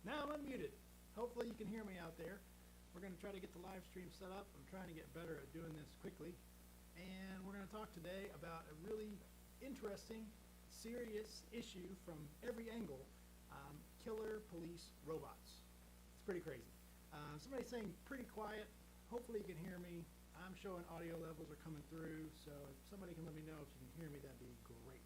Now I'm unmuted. Hopefully you can hear me out there. We're going to try to get the live stream set up. I'm trying to get better at doing this quickly. And we're going to talk today about a really interesting, serious issue from every angle. Killer police robots. It's pretty crazy. Somebody's saying pretty quiet. Hopefully you can hear me. I'm showing audio levels are coming through, so if somebody can let me know if you can hear me, that'd be great.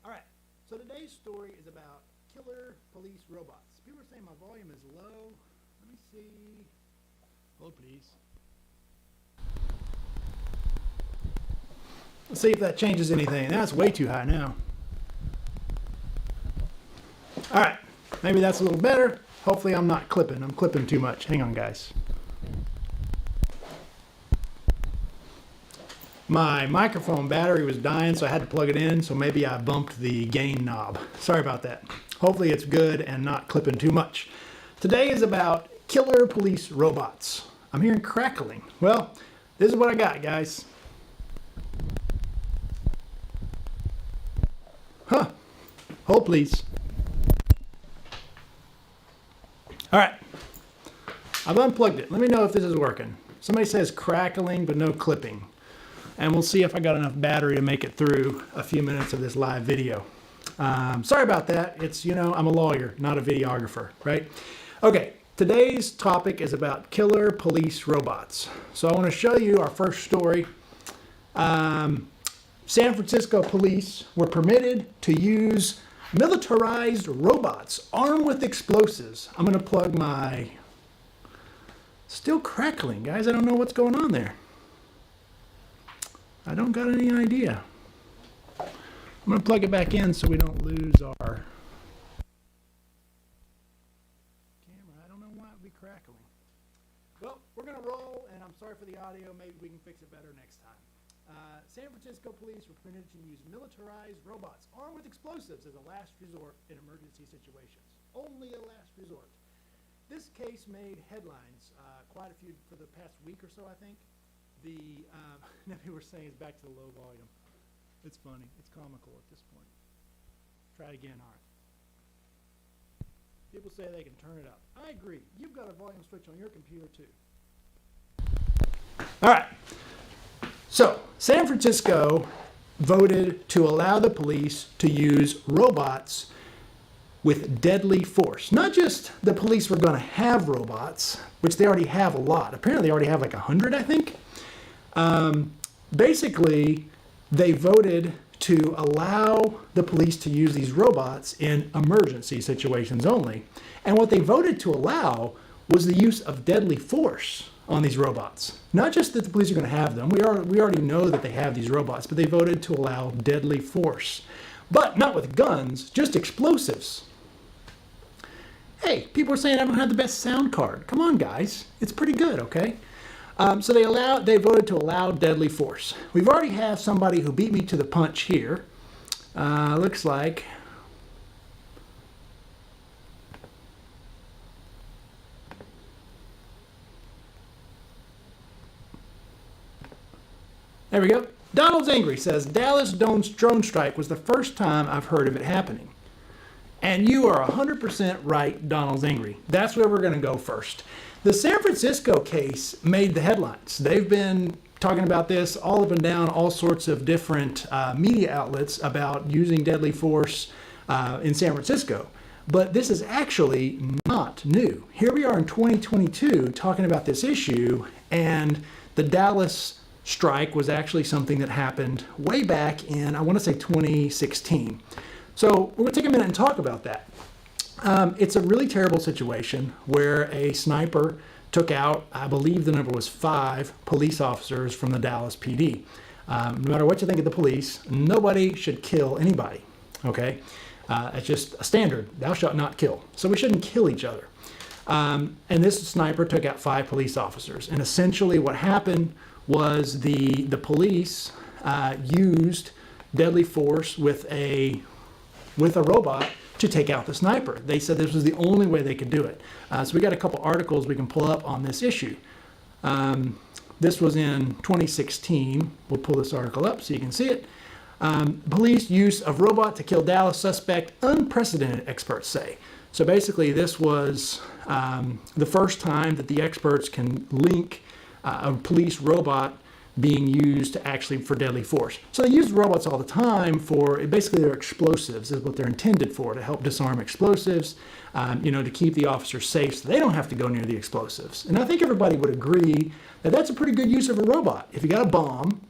All right, so today's story is about killer police robots. People are saying my volume is low. Let me see. Hold, please. Let's see if that changes anything. That's way too high now. All right, maybe that's a little better. Hopefully I'm not clipping. I'm clipping too much. Hang on, guys. My microphone battery was dying, so I had to plug it in, so maybe I bumped the gain knob. Sorry about that. Hopefully it's good and not clipping too much. Today is about killer police robots. I'm hearing crackling. Well, this is what I got, guys. Huh. Hold, please. All right. I've unplugged it. Let me know if this is working. Somebody says crackling, but no clipping. And we'll see if I got enough battery to make it through a few minutes of this live video. Sorry about that. It's, I'm a lawyer, not a videographer, right? Okay, today's topic is about killer police robots. So I want to show you our first story. San Francisco police were permitted to use militarized robots armed with explosives. I'm going to plug my... Still crackling, guys. I don't know what's going on there. I don't got any idea. I'm going to plug it back in so we don't lose our camera. I don't know why it would be crackling. Well, we're going to roll, and I'm sorry for the audio. Maybe we can fix it better next time. San Francisco police were permitted to use militarized robots armed with explosives as a last resort in emergency situations. Only a last resort. This case made headlines, quite a few for the past week or so, I think. Now people were saying it's back to the low volume. It's funny. It's comical at this point. Try it again, Art. People say they can turn it up. I agree. You've got a volume switch on your computer too. All right. So, San Francisco voted to allow the police to use robots with deadly force. Not just the police were going to have robots, which they already have a lot. Apparently they already have like 100, I think. Basically, they voted to allow the police to use these robots in emergency situations only. And what they voted to allow was the use of deadly force on these robots. Not just that the police are going to have them. We already know that they have these robots, but they voted to allow deadly force. But not with guns, just explosives. Hey, people are saying I don't have the best sound card. Come on, guys. It's pretty good, okay? So they voted to allow deadly force. We've already have somebody who beat me to the punch here. Looks like. There we go. Donald's Angry says, Dallas drone strike was the first time I've heard of it happening. And you are 100% right, Donald's Angry. That's where we're going to go first. The San Francisco case made the headlines. They've been talking about this all up and down all sorts of different media outlets about using deadly force in San Francisco. But this is actually not new. Here we are in 2022 talking about this issue, and the Dallas strike was actually something that happened way back in, I want to say 2016. So we're going to take a minute and talk about that. It's a really terrible situation where a sniper took out, I believe the number was 5 police officers from the Dallas PD. No matter what you think of the police, nobody should kill anybody, okay? It's just a standard, thou shalt not kill. So we shouldn't kill each other. And this sniper took out 5 police officers. And essentially what happened was the police used deadly force with a robot to take out the sniper. They said this was the only way they could do it. So we got a couple articles we can pull up on this issue. This was in 2016. We'll pull this article up so you can see it. Police use of robot to kill Dallas suspect unprecedented, experts say. So basically, this was the first time that the experts can link a police robot being used actually for deadly force. So they use robots all the time for, basically they're explosives is what they're intended for, to help disarm explosives, to keep the officers safe so they don't have to go near the explosives. And I think everybody would agree that that's a pretty good use of a robot. If you got a bomb,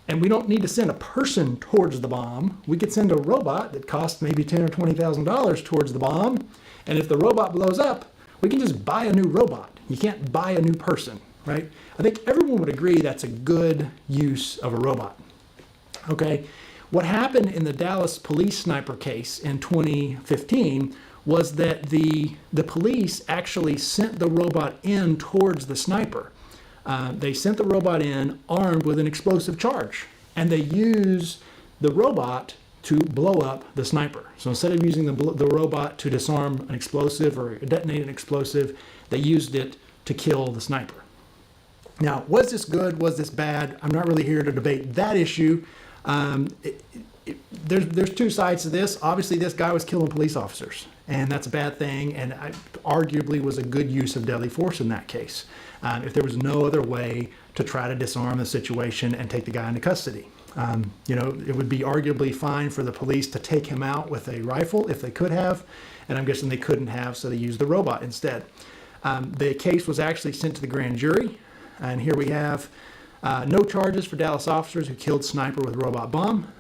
and we don't need to send a person towards the bomb, we could send a robot that costs maybe $10,000 or $20,000 towards the bomb, and if the robot blows up, we can just buy a new robot. You can't buy a new person, right? I think everyone would agree that's a good use of a robot. Okay, what happened in the Dallas police sniper case in 2015 was that the police actually sent the robot in towards the sniper. They sent the robot in armed with an explosive charge, and they used the robot to blow up the sniper. So instead of using the robot to disarm an explosive or detonate an explosive, they used it to kill the sniper. Now, was this good? Was this bad? I'm not really here to debate that issue. There's two sides to this. Obviously, this guy was killing police officers, and that's a bad thing, and arguably was a good use of deadly force in that case, if there was no other way to try to disarm the situation and take the guy into custody. It would be arguably fine for the police to take him out with a rifle if they could have, and I'm guessing they couldn't have, so they used the robot instead. The case was actually sent to the grand jury, and here we have no charges for Dallas officers who killed sniper with robot bomb.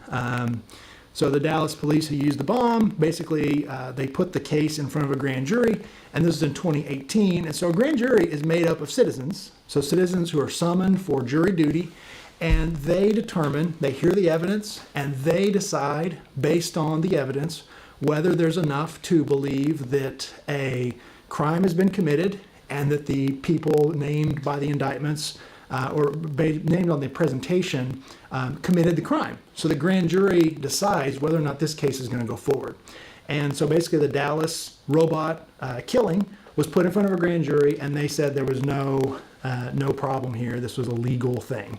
So the Dallas police who used the bomb, basically they put the case in front of a grand jury, and this is in 2018. And so a grand jury is made up of citizens, so citizens who are summoned for jury duty, and they determine, they hear the evidence, and they decide based on the evidence whether there's enough to believe that a crime has been committed and that the people named by the indictments named on the presentation committed the crime. So the grand jury decides whether or not this case is going to go forward. And so basically the Dallas robot killing was put in front of a grand jury, and they said there was no problem here. This was a legal thing.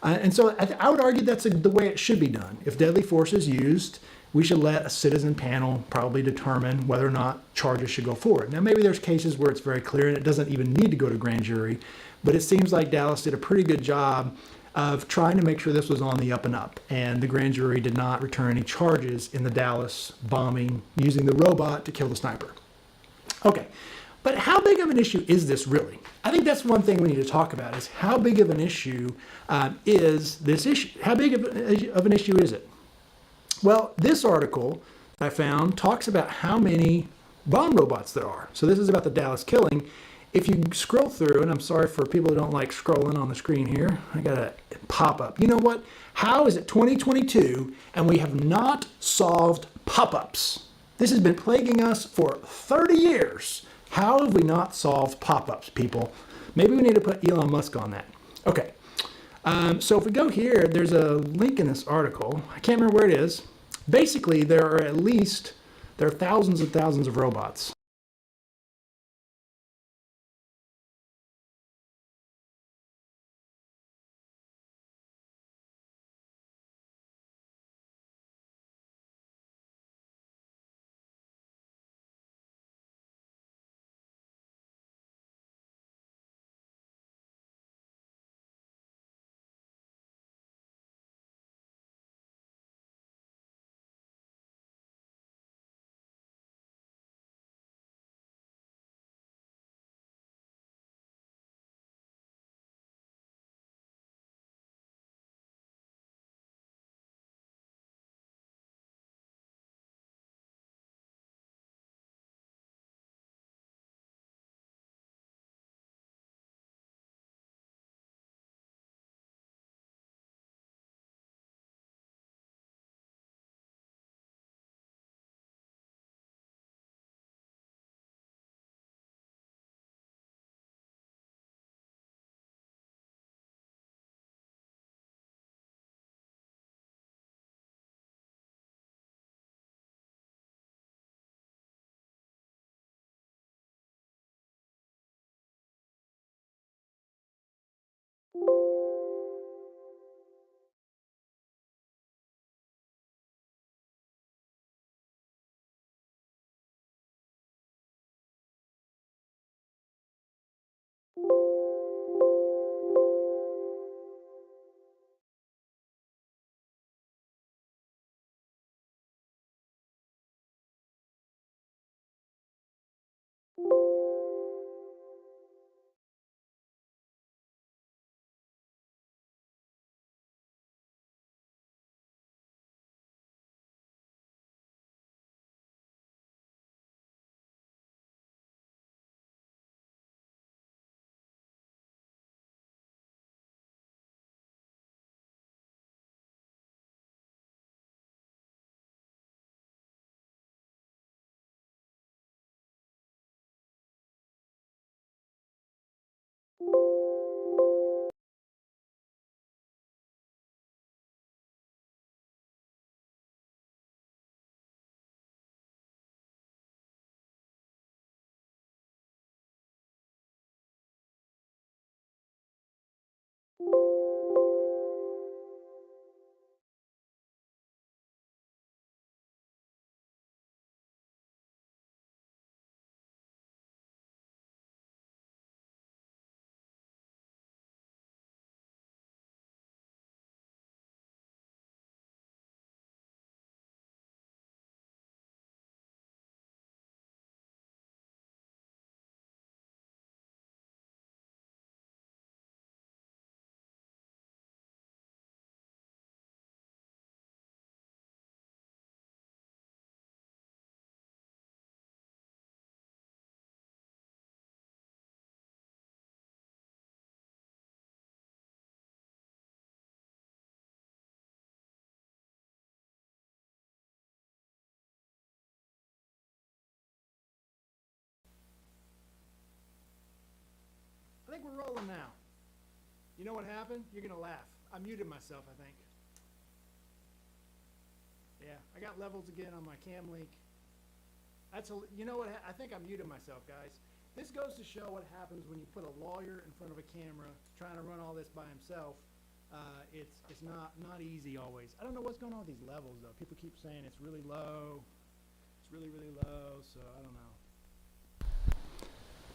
And so I would argue that's the way it should be done. If deadly force is used, we should let a citizen panel probably determine whether or not charges should go forward. Now, maybe there's cases where it's very clear and it doesn't even need to go to grand jury, but it seems like Dallas did a pretty good job of trying to make sure this was on the up and up, and the grand jury did not return any charges in the Dallas bombing using the robot to kill the sniper. Okay, but how big of an issue is this really? I think that's one thing we need to talk about, is how big of an issue is this issue? How big of an issue is it? Well, this article I found talks about how many bomb robots there are. So this is about the Dallas killing. If you scroll through, and I'm sorry for people who don't like scrolling on the screen here, I got a pop-up. You know what? How is it 2022 and we have not solved pop-ups? This has been plaguing us for 30 years. How have we not solved pop-ups, people? Maybe we need to put Elon Musk on that. Okay. So if we go here, there's a link in this article. I can't remember where it is. Basically, there are thousands and thousands of robots. I think we're rolling now. You know what happened? You're going to laugh. I muted myself, I think. Yeah, I got levels again on my cam link. You know what? I think I muted myself, guys. This goes to show what happens when you put a lawyer in front of a camera trying to run all this by himself. It's not easy always. I don't know what's going on with these levels, though. People keep saying it's really low. It's really, really low, so I don't know.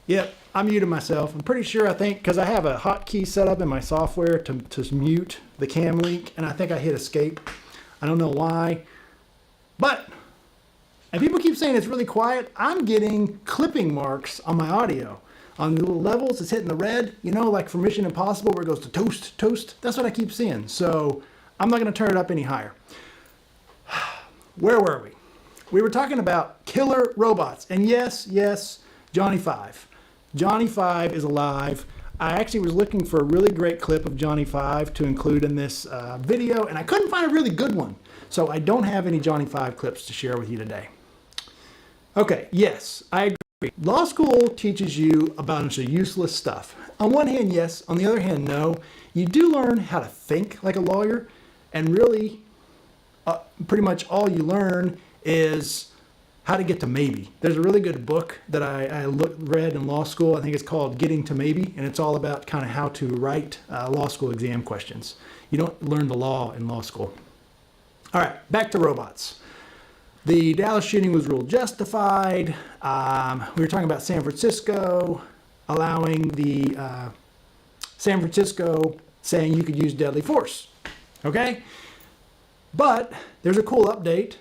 Yep, I muted myself. I'm pretty sure, I think, because I have a hotkey set up in my software to mute the cam link, and I think I hit escape. I don't know why. But, and people keep saying it's really quiet. I'm getting clipping marks on my audio. On the little levels, it's hitting the red, you know, like for Mission Impossible where it goes to toast, toast. That's what I keep seeing. So I'm not going to turn it up any higher. Where were we? We were talking about killer robots. And yes, Johnny Five. Johnny Five is alive. I actually was looking for a really great clip of Johnny Five to include in this video, and I couldn't find a really good one. So I don't have any Johnny Five clips to share with you today. Okay, yes, I agree. Law school teaches you a bunch of useless stuff. On one hand, yes. On the other hand, no. You do learn how to think like a lawyer, and really, pretty much all you learn is how to get to maybe. There's a really good book that I read in law school. I think it's called Getting to Maybe, and it's all about kind of how to write law school exam questions. You don't learn the law in law school. All right, back to robots. The Dallas shooting was ruled justified. We were talking about San Francisco allowing the San Francisco saying you could use deadly force. Okay? But there's a cool update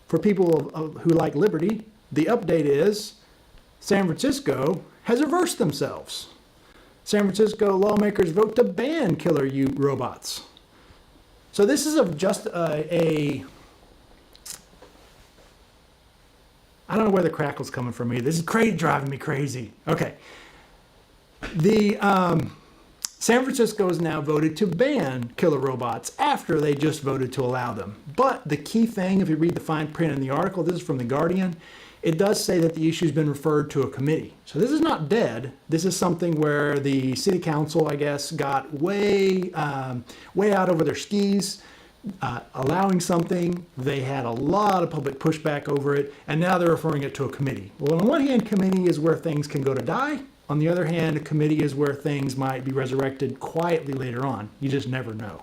for people who like liberty. The update is San Francisco has reversed themselves. San Francisco lawmakers vote to ban killer robots. So this is just I don't know where the crackle's coming from me. This is driving me crazy. Okay. The San Francisco has now voted to ban killer robots after they just voted to allow them. But the key thing, if you read the fine print in the article, this is from The Guardian, it does say that the issue has been referred to a committee. So this is not dead. This is something where the city council, I guess, got way out over their skis, allowing something. They had a lot of public pushback over it, and now they're referring it to a committee. Well, on one hand, committee is where things can go to die. On the other hand, a committee is where things might be resurrected quietly later on. You just never know.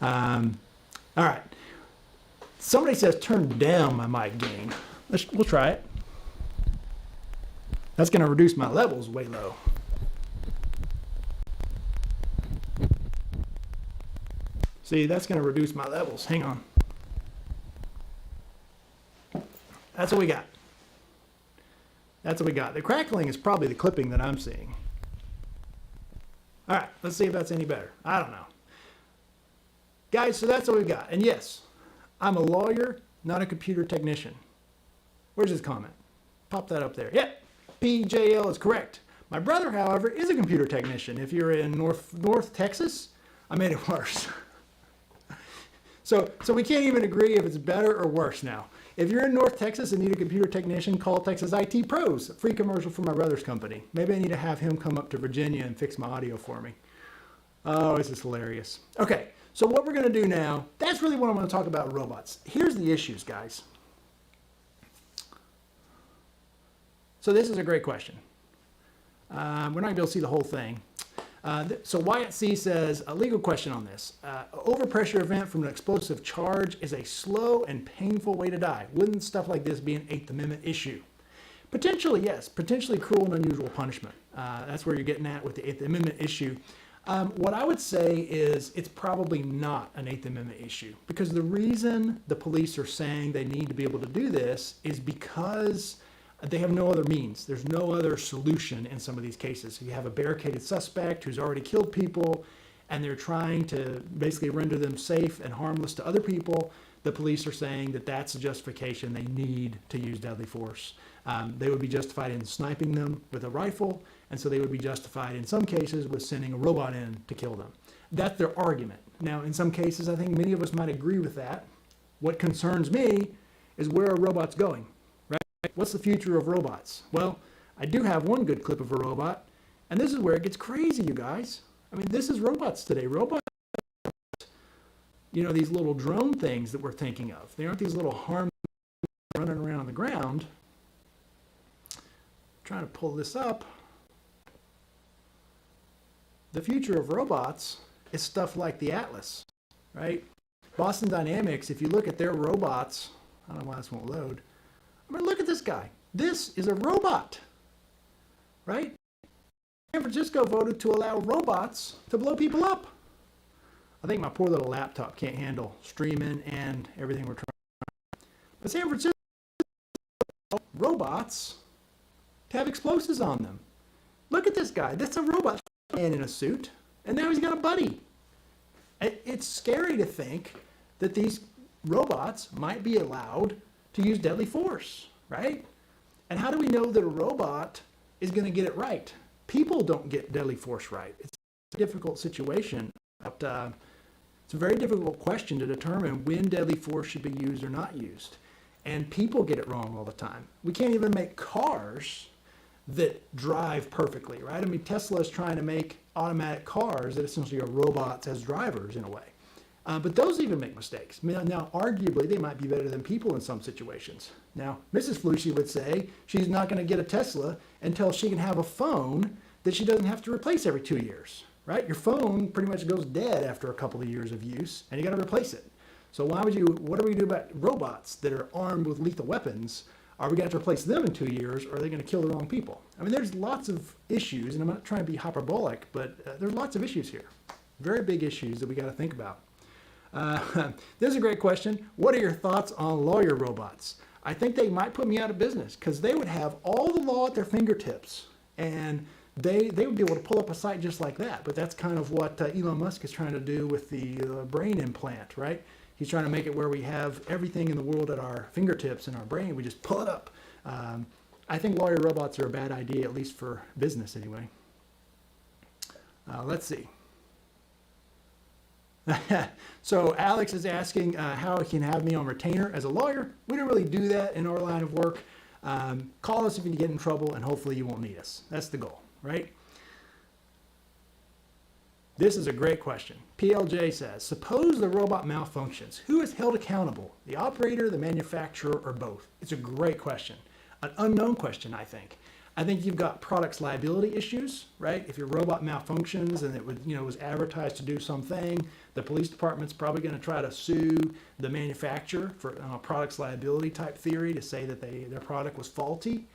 All right. Somebody says turn down my mic gain. We'll try it. That's going to reduce my levels way low. See, that's going to reduce my levels. Hang on. That's what we got. That's what we got. The crackling is probably the clipping that I'm seeing. All right, let's see if that's any better. I don't know. Guys, so that's what we got. And yes, I'm a lawyer, not a computer technician. Where's his comment? Pop that up there. Yep, PJL is correct. My brother, however, is a computer technician. If you're in North Texas, I made it worse. So we can't even agree if it's better or worse now. If you're in North Texas and need a computer technician, call Texas IT Pros. Free commercial for my brother's company. Maybe I need to have him come up to Virginia and fix my audio for me. Oh, this is hilarious. Okay, so what we're going to do now, that's really what I'm going to talk about, robots. Here's the issues, guys. So this is a great question. We're not going to be able to see the whole thing. So Wyatt C says, a legal question on this. Overpressure event from an explosive charge is a slow and painful way to die. Wouldn't stuff like this be an Eighth Amendment issue? Potentially, yes. Potentially cruel and unusual punishment. That's where you're getting at with the Eighth Amendment issue. What I would say is it's probably not an Eighth Amendment issue, because the reason the police are saying they need to be able to do this is because they have no other means. There's no other solution in some of these cases. You have a barricaded suspect who's already killed people, and they're trying to basically render them safe and harmless to other people. The police are saying that that's a justification. They need to use deadly force. They would be justified in sniping them with a rifle, and so they would be justified in some cases with sending a robot in to kill them. That's their argument. Now, in some cases, I think many of us might agree with that. What concerns me is where are robots going? What's the future of robots? Well, I do have one good clip of a robot, and this is where it gets crazy, you guys. I mean, this is robots today. Robots, you know, these little drone things that we're thinking of. They aren't these little harmless running around on the ground. I'm trying to pull this up. The future of robots is stuff like the Atlas, right? Boston Dynamics, if you look at their robots, I don't know why this won't load. I mean, look at this guy. This is a robot, right? San Francisco voted to allow robots to blow people up. I think my poor little laptop can't handle streaming and everything we're trying. But San Francisco robots to have explosives on them. Look at this guy. That's a robot man in a suit, and now he's got a buddy. It's scary to think that these robots might be allowed to use deadly force, right? And how do we know that a robot is going to get it right? People don't get deadly force right. It's a difficult situation. But, it's a very difficult question to determine when deadly force should be used or not used. And people get it wrong all the time. We can't even make cars that drive perfectly, right? I mean, Tesla is trying to make automatic cars that essentially are robots as drivers in a way. But those even make mistakes. Now, arguably, they might be better than people in some situations. Now, Mrs. Flushy would say she's not going to get a Tesla until she can have a phone that she doesn't have to replace every 2 years, right? Your phone pretty much goes dead after a couple of years of use, and you got to replace it. So what are we going to do about robots that are armed with lethal weapons? Are we going to have to replace them in 2 years, or are they going to kill the wrong people? I mean, there's lots of issues, and I'm not trying to be hyperbolic, but there's lots of issues here. Very big issues that we got to think about. This is a great question. What are your thoughts on lawyer robots? I think they might put me out of business because they would have all the law at their fingertips, and they would be able to pull up a site just like that. But that's kind of what Elon Musk is trying to do with the brain implant, right? He's trying to make it where we have everything in the world at our fingertips in our brain. We just pull it up. I think lawyer robots are a bad idea, at least for business anyway. Let's see. So Alex is asking how he can have me on retainer as a lawyer. We don't really do that in our line of work. Call us if you get in trouble, and hopefully you won't need us. That's the goal, right? This is a great question. PLJ says, suppose the robot malfunctions. Who is held accountable? The operator, the manufacturer, or both? It's a great question. An unknown question, I think. I think you've got products liability issues, right? If your robot malfunctions and it was advertised to do something, the police department's probably going to try to sue the manufacturer for products liability type theory to say that their product was faulty.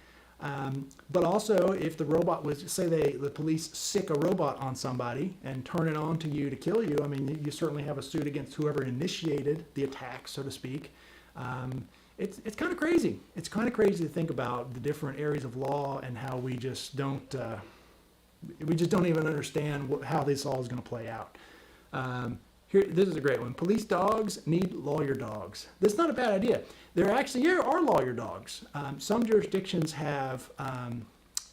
But also, if the robot was, say the police sick a robot on somebody and turn it on to you to kill you, I mean, you certainly have a suit against whoever initiated the attack, so to speak. It's kind of crazy. It's kind of crazy to think about the different areas of law and how we just don't even understand how this all is going to play out. This is a great one. Police dogs need lawyer dogs. That's not a bad idea. There actually are lawyer dogs. Some jurisdictions have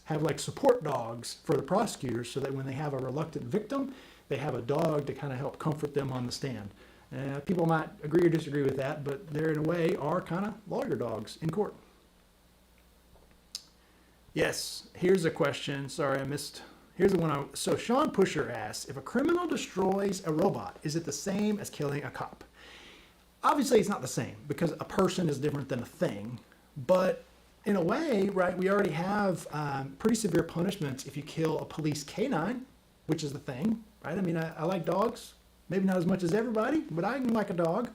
like support dogs for the prosecutors so that when they have a reluctant victim, they have a dog to kind of help comfort them on the stand. People might agree or disagree with that, but they're in a way are kind of lawyer dogs in court. Yes, here's a question. Sorry, I missed. Here's the one. So Sean Pusher asks, if a criminal destroys a robot, is it the same as killing a cop? Obviously, it's not the same because a person is different than a thing. But in a way, right, we already have pretty severe punishments if you kill a police canine, which is the thing, right? I mean, I like dogs. Maybe not as much as everybody, but I like a dog.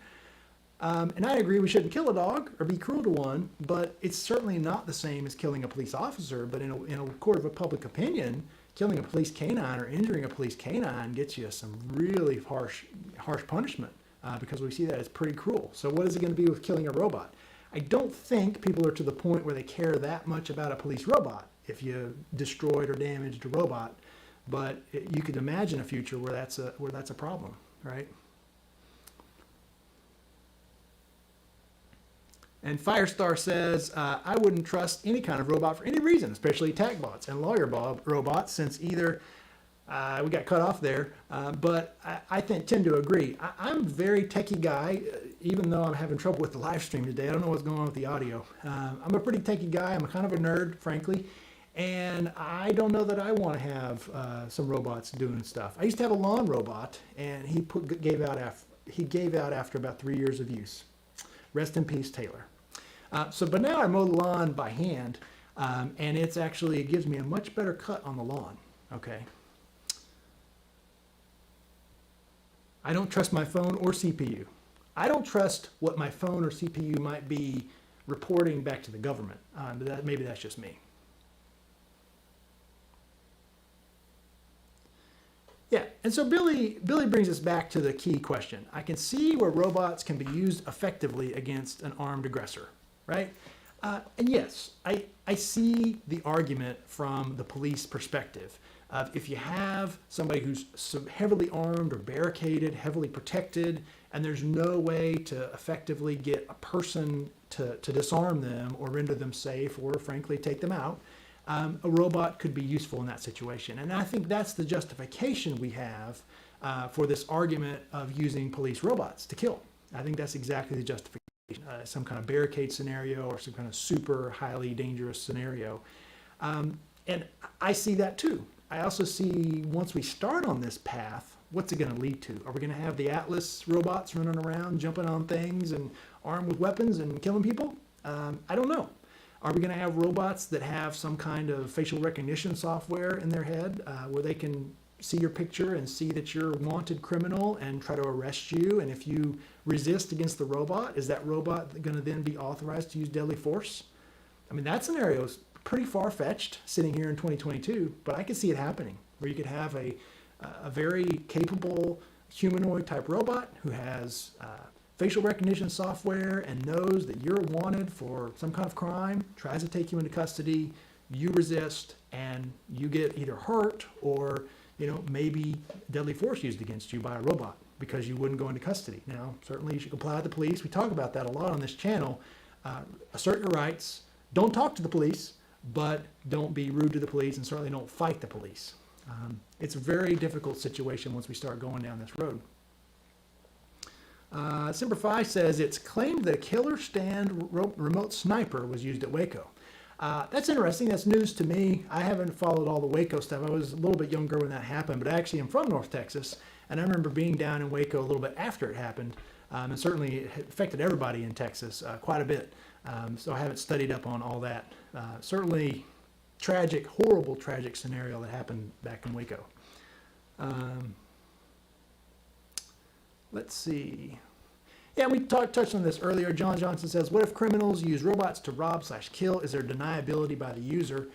And I agree we shouldn't kill a dog or be cruel to one, but it's certainly not the same as killing a police officer. But in a court of a public opinion, killing a police canine or injuring a police canine gets you some really harsh punishment because we see that as pretty cruel. So what is it going to be with killing a robot? I don't think people are to the point where they care that much about a police robot if you destroyed or damaged a robot. But you could imagine a future where that's a problem, right? And Firestar says, I wouldn't trust any kind of robot for any reason, especially attack bots and lawyer robots, since either, we got cut off there, but I tend to agree. I'm a very techie guy, even though I'm having trouble with the live stream today. I don't know what's going on with the audio. I'm a pretty techie guy. I'm a kind of a nerd, frankly. And I don't know that I want to have some robots doing stuff. I used to have a lawn robot, and he gave out after about 3 years of use. Rest in peace, Taylor. But now I mow the lawn by hand, and it gives me a much better cut on the lawn. Okay. I don't trust my phone or CPU. I don't trust what my phone or CPU might be reporting back to the government. But maybe that's just me. Yeah, and so Billy brings us back to the key question. I can see where robots can be used effectively against an armed aggressor, right? And yes, I see the argument from the police perspective. If you have somebody who's heavily armed or barricaded, heavily protected, and there's no way to effectively get a person to disarm them or render them safe or frankly take them out, a robot could be useful in that situation. And I think that's the justification we have for this argument of using police robots to kill. I think that's exactly the justification. Some kind of barricade scenario or some kind of super highly dangerous scenario. And I see that too. I also see once we start on this path, what's it going to lead to? Are we going to have the Atlas robots running around, jumping on things and armed with weapons and killing people? I don't know. Are we going to have robots that have some kind of facial recognition software in their head where they can see your picture and see that you're a wanted criminal and try to arrest you? And if you resist against the robot, is that robot going to then be authorized to use deadly force? I mean, that scenario is pretty far-fetched sitting here in 2022, but I could see it happening where you could have a very capable humanoid type robot who has facial recognition software and knows that you're wanted for some kind of crime, tries to take you into custody, you resist, and you get either hurt or maybe deadly force used against you by a robot because you wouldn't go into custody. Now, certainly you should comply with the police. We talk about that a lot on this channel. Assert your rights. Don't talk to the police, but don't be rude to the police, and certainly don't fight the police. It's a very difficult situation once we start going down this road. Semper Fi says it's claimed that a killer stand remote sniper was used at Waco. That's interesting. That's news to me. I haven't followed all the Waco stuff. I was a little bit younger when that happened, but actually I'm from North Texas, and I remember being down in Waco a little bit after it happened, and certainly it affected everybody in Texas quite a bit. So I haven't studied up on all that. Certainly tragic, horrible, tragic scenario that happened back in Waco. Let's see. Yeah, we touched on this earlier. John Johnson says, what if criminals use robots to rob/kill? Is there deniability by the user?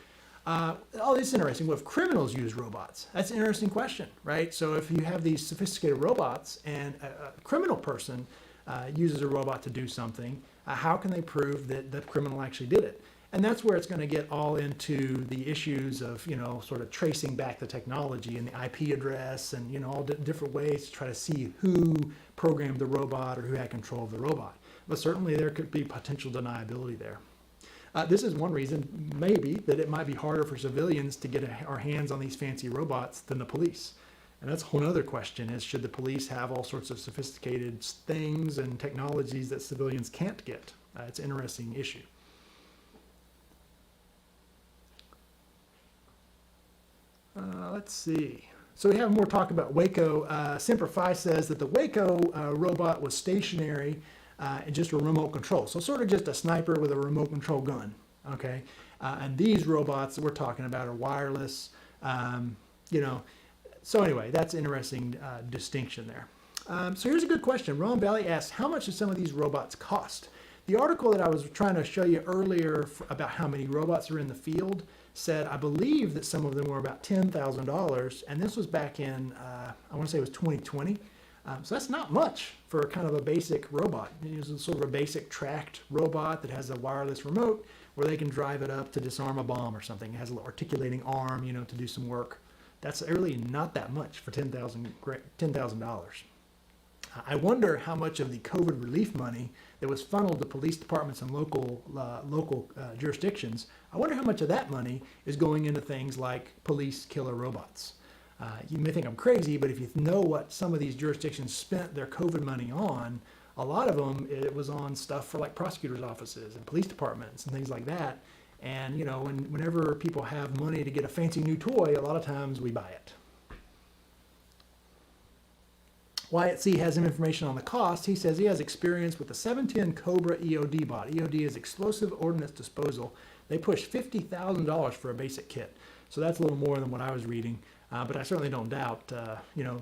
Oh, this is interesting. What if criminals use robots? That's an interesting question, right? So if you have these sophisticated robots and a criminal person uses a robot to do something, how can they prove that the criminal actually did it? And that's where it's going to get all into the issues of, sort of tracing back the technology and the IP address and, all different ways to try to see who programmed the robot or who had control of the robot. But certainly there could be potential deniability there. This is one reason, maybe, that it might be harder for civilians to get our hands on these fancy robots than the police. And that's a whole other question is, should the police have all sorts of sophisticated things and technologies that civilians can't get? It's an interesting issue. Let's see. So we have more talk about Waco. Semper Fi says that the Waco robot was stationary and just a remote control. So sort of just a sniper with a remote control gun. Okay. And these robots that we're talking about are wireless. You know. So anyway, that's an interesting distinction there. So here's a good question. Ron Bailey asks, how much do some of these robots cost? The article that I was trying to show you earlier about how many robots are in the field said, I believe that some of them were about $10,000, and this was back in, I want to say it was 2020. So that's not much for kind of a basic robot. It's sort of a basic tracked robot that has a wireless remote where they can drive it up to disarm a bomb or something. It has a little articulating arm, you know, to do some work. That's really not that much for $10,000. I wonder how much of the COVID relief money that was funneled to police departments and local jurisdictions, I wonder how much of that money is going into things like police killer robots. You may think I'm crazy, but if you know what some of these jurisdictions spent their COVID money on, a lot of them, it was on stuff for like prosecutors' offices and police departments and things like that. And, you know, whenever people have money to get a fancy new toy, a lot of times we buy it. Wyatt C. has some information on the cost. He says he has experience with the 710 Cobra EOD bot. EOD is Explosive Ordnance Disposal. They push $50,000 for a basic kit. So that's a little more than what I was reading. But I certainly don't doubt, you know,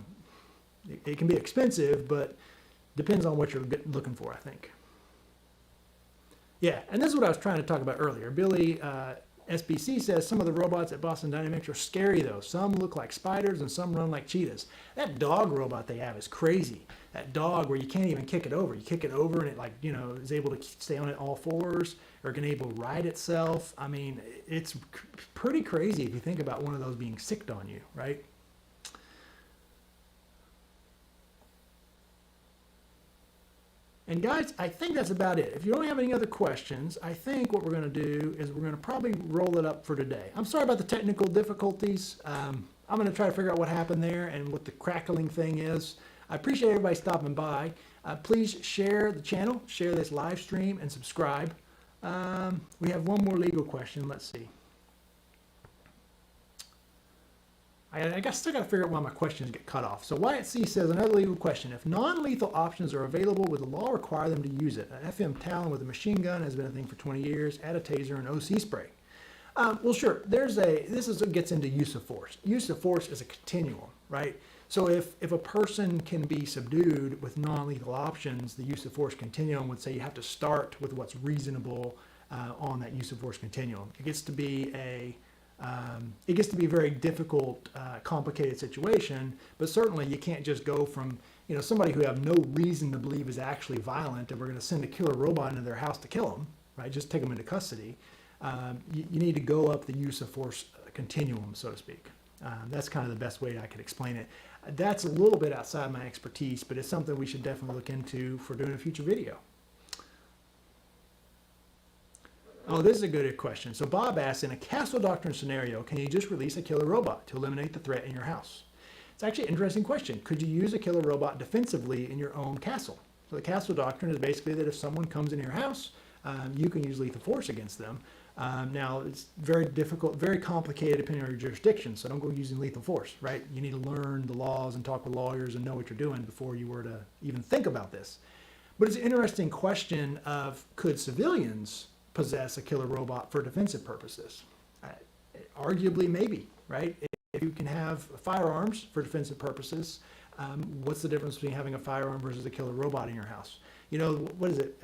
it can be expensive, but depends on what you're looking for, I think. Yeah, and this is what I was trying to talk about earlier. Billy SBC says some of the robots at Boston Dynamics are scary, though. Some look like spiders and some run like cheetahs. That dog robot they have is crazy. That dog where you can't even kick it over. You kick it over and it, like, you know, is able to stay on it all fours or can able to ride itself. I mean, it's pretty crazy if you think about one of those being sicked on you, right? And guys, I think that's about it. If you don't have any other questions, I think what we're going to do is we're going to probably roll it up for today. I'm sorry about the technical difficulties. I'm going to try to figure out what happened there and what the crackling thing is. I appreciate everybody stopping by. Please share the channel, share this live stream, and subscribe. We have one more legal question. Let's see. I still got to figure out why my questions get cut off. So Wyatt C says, another legal question. If non-lethal options are available, would the law require them to use it? An FM Talon with a machine gun has been a thing for 20 years. Add a taser and OC spray. Well, sure. This is what gets into use of force. Use of force is a continuum, right? So if a person can be subdued with non-lethal options, the use of force continuum would say you have to start with what's reasonable on that use of force continuum. It gets to be a very difficult, complicated situation, but certainly you can't just go from, you know, somebody who have no reason to believe is actually violent and we're going to send a killer robot into their house to kill them, right? Just take them into custody. You need to go up the use of force continuum, so to speak. That's kind of the best way I could explain it. That's a little bit outside my expertise, but it's something we should definitely look into for doing a future video. Oh, this is a good question. So Bob asks, in a castle doctrine scenario, can you just release a killer robot to eliminate the threat in your house? It's actually an interesting question. Could you use a killer robot defensively in your own castle? So the castle doctrine is basically that if someone comes in your house, you can use lethal force against them. Now, it's very difficult, very complicated depending on your jurisdiction, so don't go using lethal force, right? You need to learn the laws and talk with lawyers and know what you're doing before you were to even think about this. But it's an interesting question of, could civilians possess a killer robot for defensive purposes? Arguably, maybe, right? If you can have firearms for defensive purposes, what's the difference between having a firearm versus a killer robot in your house? You know, what is it?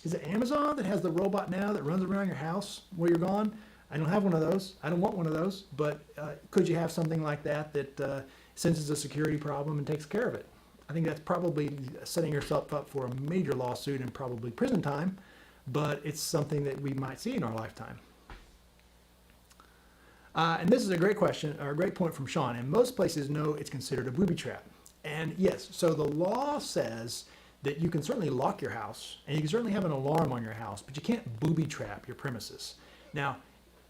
Is it Amazon that has the robot now that runs around your house while you're gone? I don't have one of those. I don't want one of those. But could you have something like that that senses a security problem and takes care of it? I think that's probably setting yourself up for a major lawsuit and probably prison time. But it's something that we might see in our lifetime. And this is a great question, or a great point from Sean. And most places know it's considered a booby trap. And yes, so the law says that you can certainly lock your house, and you can certainly have an alarm on your house, but you can't booby trap your premises. Now,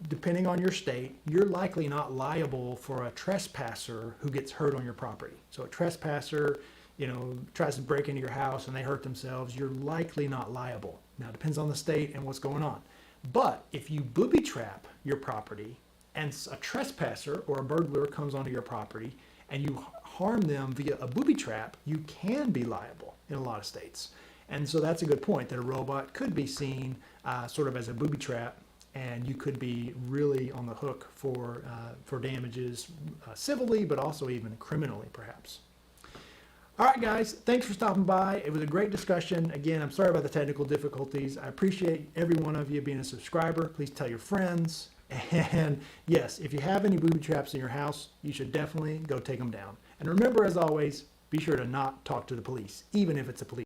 depending on your state, you're likely not liable for a trespasser who gets hurt on your property. So a trespasser, tries to break into your house and they hurt themselves, you're likely not liable. Now, it depends on the state and what's going on. But if you booby trap your property and a trespasser or a burglar comes onto your property and you harm them via a booby trap, you can be liable in a lot of states. And so that's a good point, that a robot could be seen sort of as a booby trap, and you could be really on the hook for damages civilly, but also even criminally, perhaps. All right, guys, thanks for stopping by. It was a great discussion. Again, I'm sorry about the technical difficulties. I appreciate every one of you being a subscriber. Please tell your friends. And yes, if you have any booby traps in your house, you should definitely go take them down. And remember, as always, be sure to not talk to the police, even if it's a police